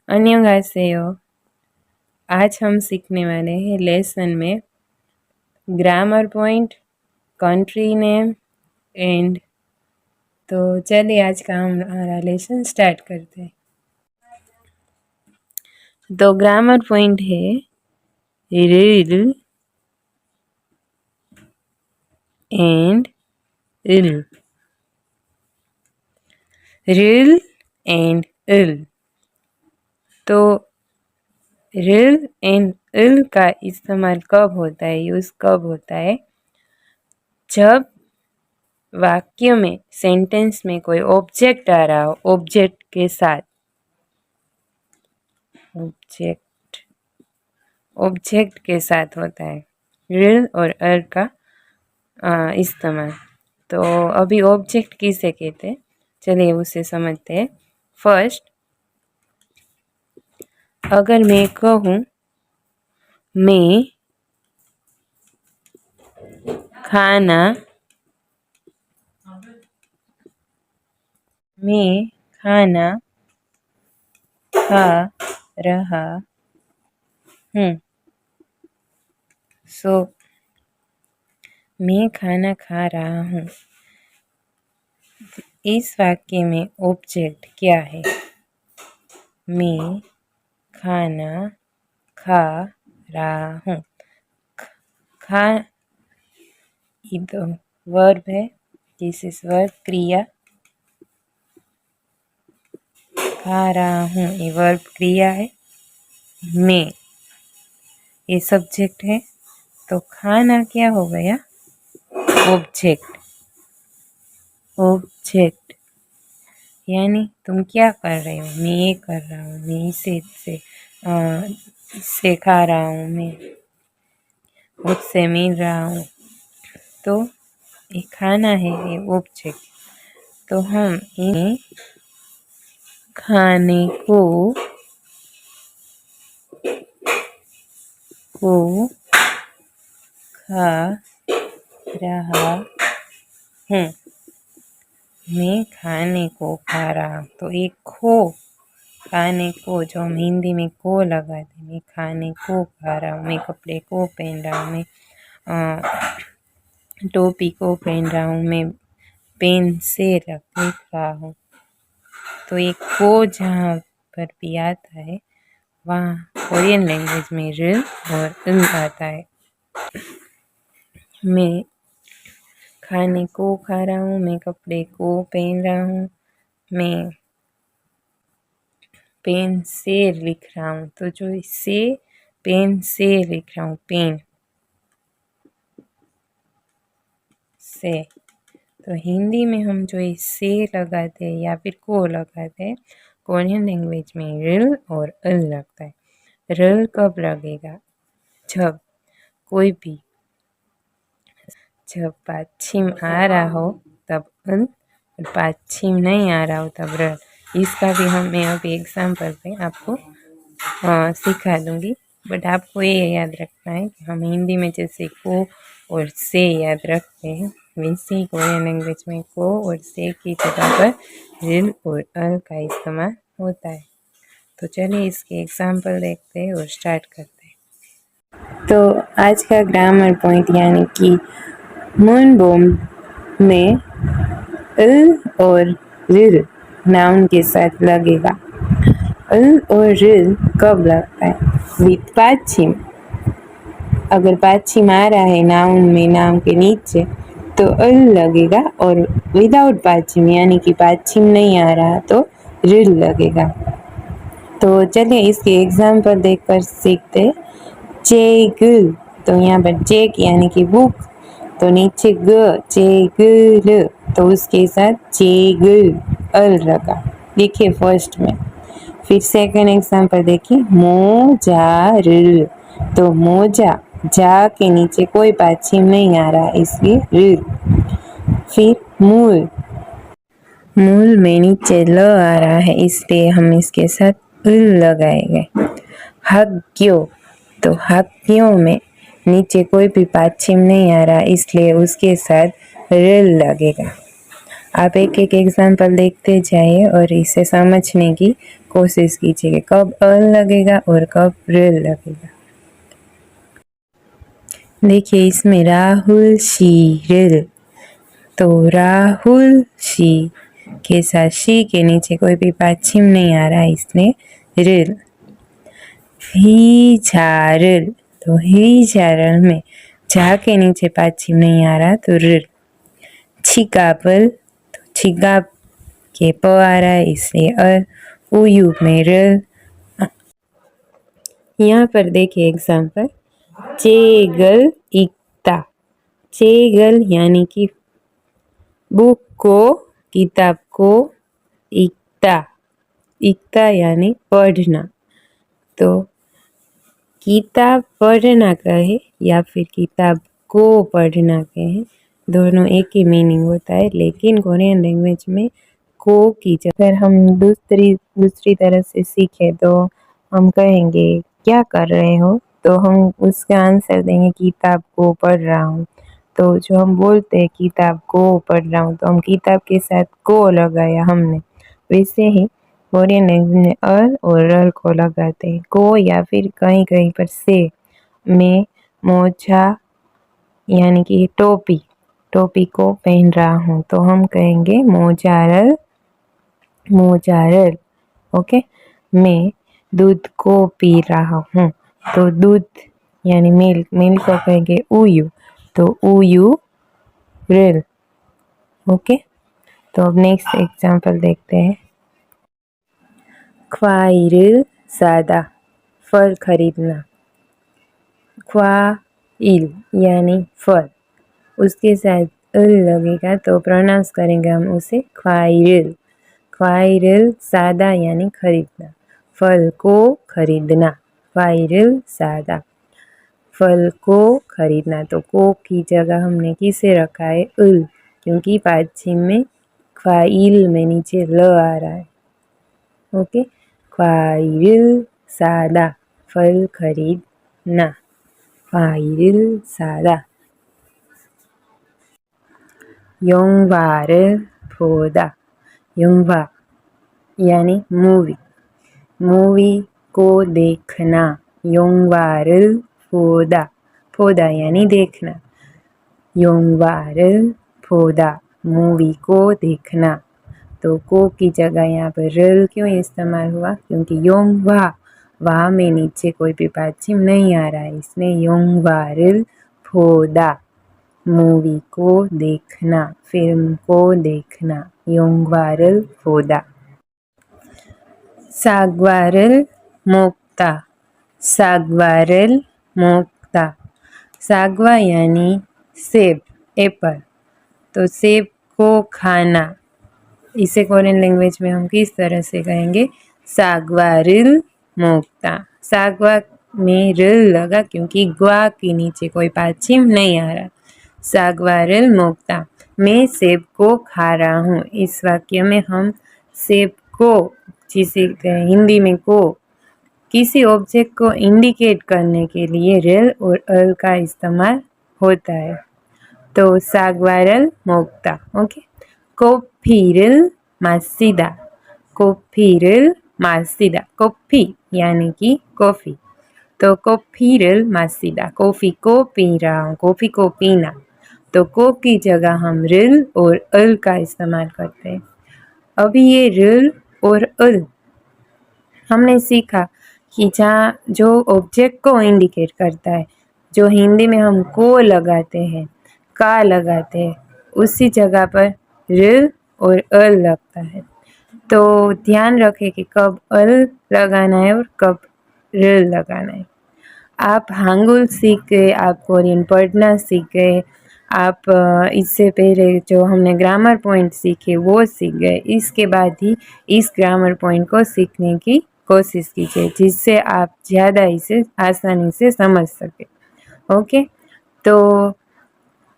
अन्योंहासेयो। आज हम सीखने वाले हैं लेसन में grammar point, country name and. तो चलिए आज का हमारा लेसन स्टार्ट करते हैं। तो ग्रामर पॉइंट है रिल एंड इल, रिल एंड इल। तो रिल एंड इल का इस्तेमाल कब होता है, यूज़ कब होता है? जब वाक्य में, सेंटेंस में कोई ऑब्जेक्ट आ रहा हो, ऑब्जेक्ट के साथ, ऑब्जेक्ट के साथ होता है रिल और इल का इस्तेमाल। तो अभी ऑब्जेक्ट किसे कहते हैं, चलिए उसे समझते हैं। फर्स्ट, अगर मैं कहूँ मैं खाना खा रहा हूँ, सो मैं खाना खा रहा हूँ, इस वाक्य में ऑब्जेक्ट क्या है? मैं खाना खा रहा हूँ। खा इधर वर्ब है, दिस इज वर्ब, क्रिया। खा रहा हूँ ये वर्ब क्रिया है, मैं ये सब्जेक्ट है। तो खाना क्या हो गया? ऑब्जेक्ट। ऑब्जेक्ट यानी तुम क्या कर रहे हो? मैं ये कर रहा हूँ, मैं इससे खा रहा हूँ, मैं उससे मिल रहा हूँ। तो ये खाना है, ये ऑब्जेक्ट। तो हम इन खाने को खा रहा हूँ, मैं खाने को खा रहा हूँ। तो एक खो, खाने को जो हम हिंदी में को लगाते, मैं खाने को खा रहा हूँ, मैं कपड़े को पहन रहा हूँ, मैं टोपी को पहन रहा हूँ, मैं पेन से लिख रहा हूँ। तो एक को जहाँ पर भी आता है वहाँ कोरियन लैंग्वेज में रिल और इल आता है। मैं खाने को खा रहा हूँ, मैं कपड़े को पहन रहा हूँ, मैं पेन से लिख रहा हूँ। तो जो इससे पेन से लिख रहा हूँ, पेन से। तो हिंदी में हम जो से लगाते हैं या फिर को लगाते हैं, कोरियन लैंग्वेज में रिल और इल लगता है। रिल कब लगेगा? जब कोई भी, जब पाछिम आ रहा हो तब इल, और पाछिम नहीं आ रहा हो तब रिल। इसका भी मैं अभी एग्जाम्पल पे आपको सिखा दूंगी। बट आपको ये याद रखना है कि हम हिंदी में जैसे को और से याद रखते हैं, वैसे ही कोरियन लैंग्वेज में को और से की जगह पर रिल और अल का इस्तेमाल होता है। तो चलिए इसके एग्जाम्पल देखते हैं और स्टार्ट करते हैं। तो आज का ग्रामर पॉइंट यानी कि मूनबोम में इल और रिल नाउन के साथ लगेगा। इल और रिल कब लगता है? विथ पाछिम। अगर पाछिम आ रहा है नाउन में, नाम के नीचे, तो इल लगेगा, और विदाउट पाछिम यानी कि पाछिम नहीं आ रहा तो रिल लगेगा। तो चलिए इसके एग्जाम्पल देखकर सीखते हैं। चेगुल, तो यहाँ पर चेक यानी कि बुक, तो नीचे ग, चेगुल, तो उसके साथ चेगुल अल लगा। देखिए फर्स्ट में। फिर सेकंड एग्जाम्पल देखिए, मोजा, तो मोजा, जा के नीचे कोई पाछिम नहीं आ रहा इसलिए रिल। फिर मूल, मूल में नीचे ल आ रहा है इसलिए हम इसके साथ इल लगाएंगे। हग्यो, तो हग्यो में नीचे कोई भी पाछिम नहीं आ रहा इसलिए उसके साथ रिल लगेगा। आप एक एक एग्जाम्पल देखते जाइए और इसे समझने की कोशिश कीजिए कि कब अल लगेगा और कब रिल लगेगा। देखिए इसमें राहुल शी रिल, तो राहुल शी के साथ शी के नीचे कोई भी पाछिम नहीं आ रहा है, इसलिए रिल। ही झारल, तो ही झारल में झा के नीचे पाछिम नहीं आ रहा तो रिल। छिकापल, तो छिकाप के प आ रहा है इसलिए अल। उयु में रिल। यहाँ पर देखिए एग्जाम्पल, चेगल इकता, चेगल यानी कि बुक को, किताब को, इकता, इकता यानी पढ़ना। तो किताब पढ़ना कहे या फिर किताब को पढ़ना कहे, दोनों एक ही मीनिंग होता है, लेकिन कोरियन लैंग्वेज में को की जगह हम दूसरी तरह से सीखे तो हम कहेंगे क्या कर रहे हो, तो हम उसका आंसर देंगे किताब को पढ़ रहा हूँ। तो जो हम बोलते हैं किताब को पढ़ रहा हूँ, तो हम किताब के साथ को लगाया हमने, वैसे ही कोरियन लैंग्वेज में अल और रल को लगाते हैं। को या फिर कहीं कहीं पर से मैं मोजा यानी कि टोपी, टोपी को पहन रहा हूँ, तो हम कहेंगे मोजारल, मोजारल। ओके। मैं दूध को पी रहा हूँ, तो दूध यानी मिल्क, मिल्क को कहेंगे उयू, तो उयू रिल। ओके। तो अब नेक्स्ट एग्जाम्पल देखते हैं। ख्वाइल सादा, फल खरीदना। ख्वाइल यानी फल, उसके साथ अल लगेगा तो प्रोनाउंस करेंगे हम उसे ख्वाइल। ख्वाइल सादा यानी खरीदना, फल को खरीदना, ख्वाइल सादा, फल को खरीदना। तो को की जगह हमने किसे रखा है, उल, क्योंकि पाछिम में ख्वाइल में नीचे ल आ रहा है। ओके। ख्वाइल सादा, फल खरीदना, ख्वाइल सादा। योंगवार फोदा, योंगवा यानी मूवी, मूवी को देखना, योंगवार फोदा, फोदा यानी देखना, योंगवार फोदा मूवी को देखना। तो को की जगह यहाँ पर रिल क्यों इस्तेमाल हुआ, क्योंकि योंगवा, वाह में नीचे कोई भी पाछिम नहीं आ रहा है, इसमें योंगवार फोदा मूवी को देखना, फिल्म को देखना, योंगवार फोदा। सागवारल मोक्ता, सागवारल मोक्ता, सागवा यानी सेब, एप्पल, तो सेब को खाना, इसे कोरियन लैंग्वेज में हम किस तरह से कहेंगे, सागवारिल मोक्ता। सागवा में रिल लगा क्योंकि ग्वा के नीचे कोई पाछिम नहीं आ रहा, सागवारिल मोक्ता, मैं सेब को खा रहा हूँ। इस वाक्य में हम सेब को, जिसे हिंदी में को, किसी ऑब्जेक्ट को इंडिकेट करने के लिए रिल और अल का इस्तेमाल होता है। तो सागवारल मोक्ता। ओके। कोफीरिल मासीदा, कोफीरिल मासीदा, कॉफी यानी कि कॉफ़ी, तो कोफीरिल मासीदा, कॉफ़ी को पी रहा हूँ, कॉफ़ी को पीना। तो को की जगह हम रिल और अल का इस्तेमाल करते हैं। अभी ये रिल और अल हमने सीखा कि जहाँ जो ऑब्जेक्ट को इंडिकेट करता है, जो हिंदी में हम को लगाते हैं, का लगाते हैं, उसी जगह पर रिल और अल लगता है। तो ध्यान रखें कि कब अल लगाना है और कब रिल लगाना है। आप हांगुल सीख गए, आप कोरियन पढ़ना सीख गए, आप इससे पहले जो हमने ग्रामर पॉइंट सीखे वो सीख गए। इसके बाद ही इस ग्रामर पॉइंट को सीखने की कोशिश कीजिए, जिससे आप ज़्यादा इसे आसानी से समझ सके। ओके। तो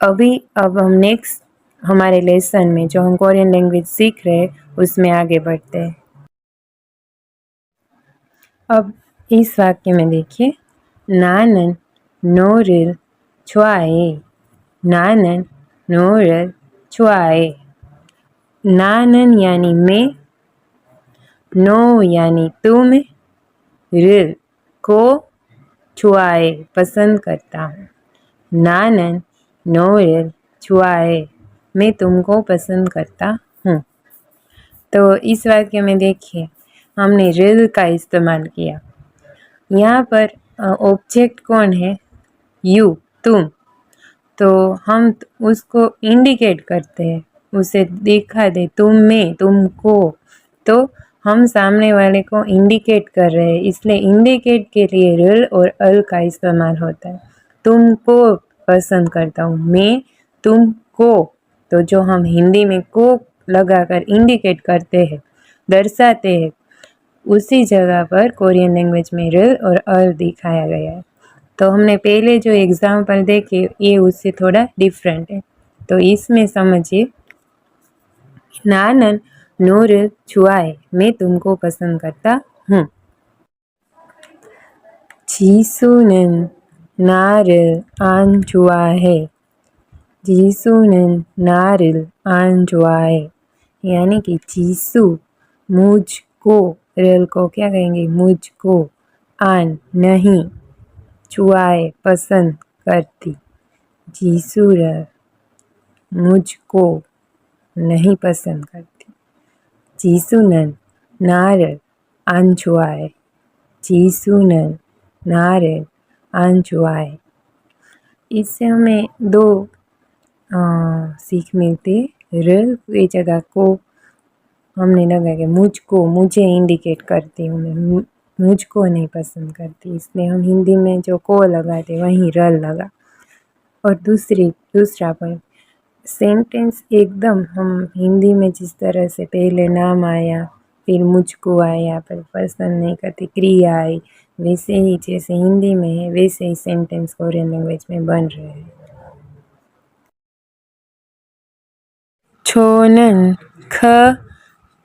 अब हम नेक्स्ट हमारे लेसन में जो हम कोरियन लैंग्वेज सीख रहे हैं उसमें आगे बढ़ते हैं। अब इस वाक्य में देखिए, नानन नोरिल छुआए, नानन नोरिल छुआए, नानन यानी मैं, नो यानी तुम, रिल को छुआए पसंद करता हूँ, नानन नो रिल छुआए मैं तुमको पसंद करता हूँ। तो इस वाक्य में देखिए हमने रिल का इस्तेमाल किया। यहाँ पर ऑब्जेक्ट कौन है? यू, तुम। तो हम उसको इंडिकेट करते हैं, उसे दिखा दे तुम में, तुमको, तो हम सामने वाले को इंडिकेट कर रहे हैं, इसलिए इंडिकेट के लिए रिल और अल का इस्तेमाल होता है। तुमको पसंद करता हूँ, मैं तुमको, तो जो हम हिंदी में को लगाकर इंडिकेट करते हैं, दर्शाते हैं, उसी जगह पर कोरियन लैंग्वेज में रिल और अल दिखाया गया है। तो हमने पहले जो एग्जाम्पल देखे ये उससे थोड़ा डिफरेंट है। तो इसमें समझिए, नानन नूर छुआए मैं तुमको पसंद करता हूँ। जीसूनन नारिल आन छुआए, जीसूनन नारिल आन छुआए यानी कि जीसू मुझको, रिल को क्या कहेंगे? मुझको, आन नहीं, छुआए पसंद करती, जीसूर मुझको नहीं पसंद करती, जीसूनन नारिल आन छुआए, जीसूनन नारिल आन छुआए। इससे हमें दो सीख मिलती है। रिल की जगह को हमने लगा कि मुझको, मुझे इंडिकेट करती हूँ, मैं मुझको नहीं पसंद करती, इसलिए हम हिंदी में जो को लगाते वहीं रल लगा। और दूसरा पॉइंट, सेंटेंस एकदम हम हिंदी में जिस तरह से पहले नाम आया, फिर मुझको आया, फिर पसंद नहीं करती क्रिया आई, वैसे ही जैसे हिंदी में है वैसे ही सेंटेंस कोरियन लैंग्वेज में बन रहे हैं। छोनन ख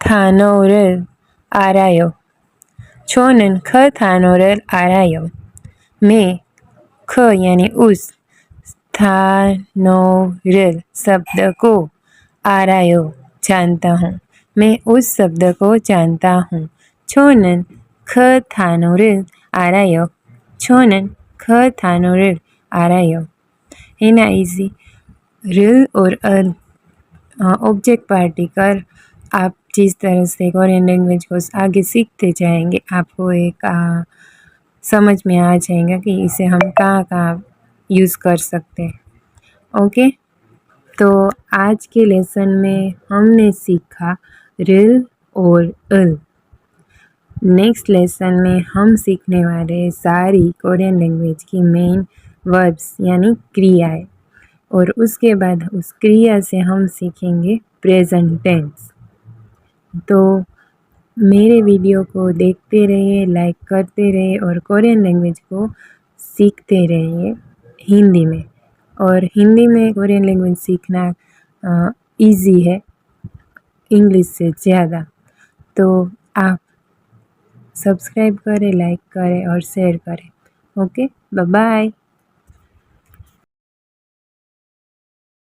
थानोरल आरायो, छोनन ख थानोरल आरायो मैं ख यानी उस, थानोरल शब्द को, आरायो जानता हूँ, मैं उस शब्द को जानता हूँ। छोनन ख थानोरल आरायो, छोनन ख थानोरल आरायो है ना इजी। रिल और ऑब्जेक्ट पार्टिकल आप जिस तरह से कोरियन लैंग्वेज को आगे सीखते जाएंगे आपको एक समझ में आ जाएगा कि इसे हम कहाँ कहाँ यूज़ कर सकते हैं। ओके, तो आज के लेसन में हमने सीखा रिल और अल। नेक्स्ट लेसन में हम सीखने वाले सारी कोरियन लैंग्वेज की मेन वर्ब्स यानी क्रियाएं, और उसके बाद उस क्रिया से हम सीखेंगे प्रेजेंट टेंस। तो मेरे वीडियो को देखते रहिए, लाइक करते रहिए और कोरियन लैंग्वेज को सीखते रहिए हिंदी में। और हिंदी में कोरियन लैंग्वेज सीखना इजी है इंग्लिश से ज़्यादा। तो आप सब्सक्राइब करें, लाइक करें और शेयर करें। Okay, bye bye.